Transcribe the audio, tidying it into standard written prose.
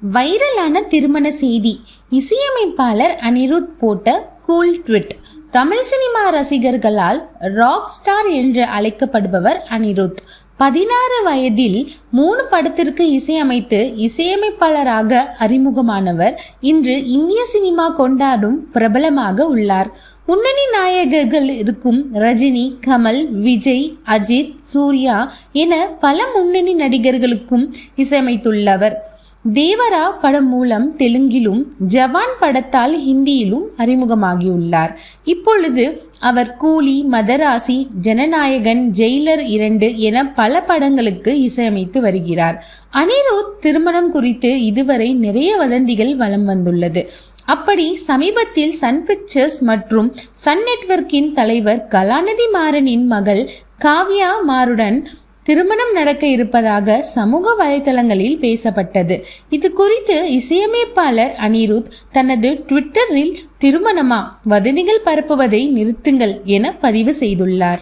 வைரலான திருமண செய்தி. இசையமைப்பாளர் அனிருத் போட்ட கூல் ட்விட். தமிழ் சினிமா ரசிகர்களால் ராக் ஸ்டார் என்று அழைக்கப்படுபவர் அனிருத். 16 வயதில் 3 படத்திற்கு இசையமைத்து இசையமைப்பாளராக அறிமுகமானவர் இன்று இந்திய சினிமா கொண்டாடும் பிரபலமாக உள்ளார். முன்னணி நாயகர்கள் இருக்கும் ரஜினி, கமல், விஜய், அஜித், சூர்யா என பல முன்னணி நடிகர்களுக்கும் இசையமைத்துள்ளவர். தேவரா படம் மூலம் தெலுங்கிலும், ஜவான் படத்தால் ஹிந்தியிலும் அறிமுகமாகியுள்ளார். இப்பொழுது அவர் கூலி, மதராசி, ஜனநாயகன், ஜெயிலர் 2 என பல படங்களுக்கு இசையமைத்து வருகிறார். அனிருத் திருமணம் குறித்து இதுவரை நிறைய வதந்திகள் வலம் வந்துள்ளது. அப்படி சமீபத்தில் சன் பிக்சர்ஸ் மற்றும் சன் நெட்வொர்க்கின் தலைவர் கலாநிதி மாறனின் மகள் காவ்யா மாருடன் திருமணம் நடக்க இருப்பதாக சமூக வலைதளங்களில் பேசப்பட்டது. இது குறித்து இசையமைப்பாளர் அனிருத் தனது ட்விட்டரில் திருமணமா, வதந்திகள் பரப்புவதை நிறுத்துங்கள் என பதிவு செய்துள்ளார்.